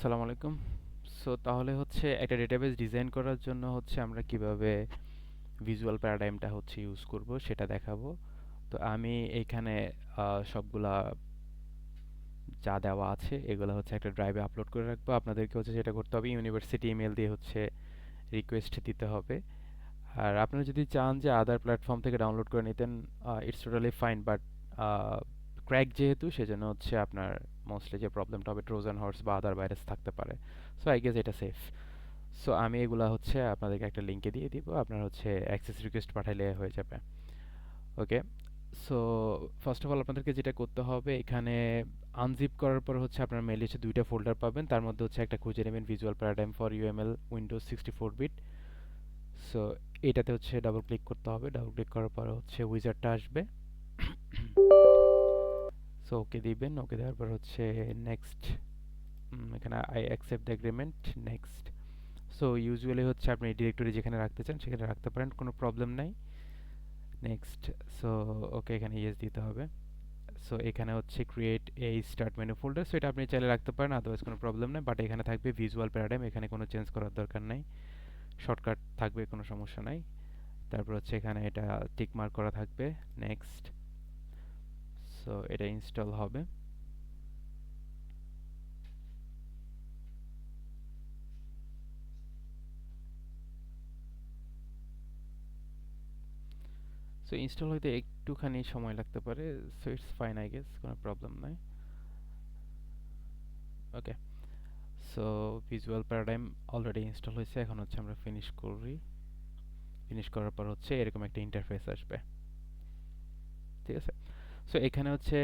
আসসালামু আলাইকুম। সো তাহলে হচ্ছে একটা ডেটাবেস ডিজাইন করার জন্য হচ্ছে আমরা কিভাবে ভিজুয়াল প্যারাডাইমটা হচ্ছে ইউজ করব সেটা দেখাবো। তো আমি এইখানে সবগুলা যা দেওয়া আছে এগুলো হচ্ছে একটা ড্রাইভে আপলোড করে রাখবো। আপনাদেরকে হচ্ছে যেটা করতে হবে, ইউনিভার্সিটি ইমেল দিয়ে হচ্ছে রিকোয়েস্ট দিতে হবে। আর আপনারা যদি চান যে আদার প্ল্যাটফর্ম থেকে ডাউনলোড করে নিতেন, it's totally fine, but crack যেহেতু সেজন্য হচ্ছে আপনার মোস্টলি যে প্রবলেমটা হবে ট্রোজান হর্স বা আদার ভাইরাস থাকতে পারে। সো আই গেস এটা সেফ। সো আমি এগুলা হচ্ছে আপনাদেরকে একটা লিঙ্কে দিয়ে দিব, আপনার হচ্ছে অ্যাক্সেস রিকোয়েস্ট পাঠাইলে হয়ে যাবে। ওকে। সো ফার্স্ট অফ অল আপনাদেরকে যেটা করতে হবে, এখানে আনজিপ করার পর হচ্ছে আপনার মেইলে হচ্ছে দুইটা ফোল্ডার পাবেন। তার মধ্যে হচ্ছে একটা খুঁজে নেবেন visual paradigm for UML windows 64 bit. So এটাতে হচ্ছে ডাবল ক্লিক করতে হবে। ডাবল ক্লিক করার পর হচ্ছে উইজারটা আসবে। সো ওকে দিবেন। ওকে দেওয়ার পর হচ্ছে নেক্সট, এখানে I accept the agreement, next. So usually হচ্ছে আপনি ডিরেক্টরি যেখানে রাখতে চান সেখানে রাখতে পারেন, কোনো প্রবলেম নাই। নেক্সট। সো ওকে, এখানে ইয়েস দিতে হবে। সো এখানে হচ্ছে ক্রিয়েট এই স্টার্ট মেনু ফোল্ডার, সো এটা আপনি চাইলে রাখতে পারেন, আদারওয়াইজ কোনো প্রবলেম নেই। বাট এখানে থাকবে ভিজুয়াল প্যারাডাইম, এখানে কোনো চেঞ্জ করার দরকার নাই। শর্টকাট থাকবে, কোনো সমস্যা নাই। তারপর হচ্ছে এখানে এটা টিক মার্ক করা থাকবে। নেক্সট। সো এটা ইনস্টল হবে। সো ইনস্টল হইতে একটুখানি সময় লাগতে পারে। So it's fine, I guess কোনো প্রবলেম নাই। Okay. So visual paradigm already install হয়েছে, এখন হচ্ছে আমরা ফিনিশ করি। ফিনিশ করার পর হচ্ছে এরকম একটা ইন্টারফেস আসবে। ঠিক আছে। সো এখানে হচ্ছে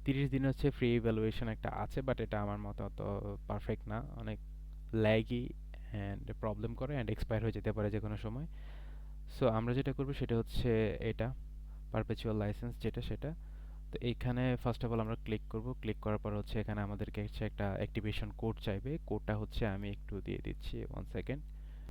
30 দিন হচ্ছে ফ্রি ইভ্যালুয়েশন একটা আছে, বাট এটা আমার মতে অত পারফেক্ট না, অনেক ল্যাগি অ্যান্ড প্রবলেম করে অ্যান্ড এক্সপায়ার হয়ে যেতে পারে যে কোনো সময়। সো আমরা যেটা করবো সেটা হচ্ছে এটা পারপেচুয়াল লাইসেন্স যেটা, সেটা। তো এইখানে ফার্স্ট অফ অল আমরা ক্লিক করব। ক্লিক করার পর হচ্ছে এখানে আমাদেরকে হচ্ছে একটা অ্যাক্টিভেশন কোড চাইবে। কোডটা হচ্ছে আমি একটু দিয়ে দিচ্ছি, 1 সেকেন্ড।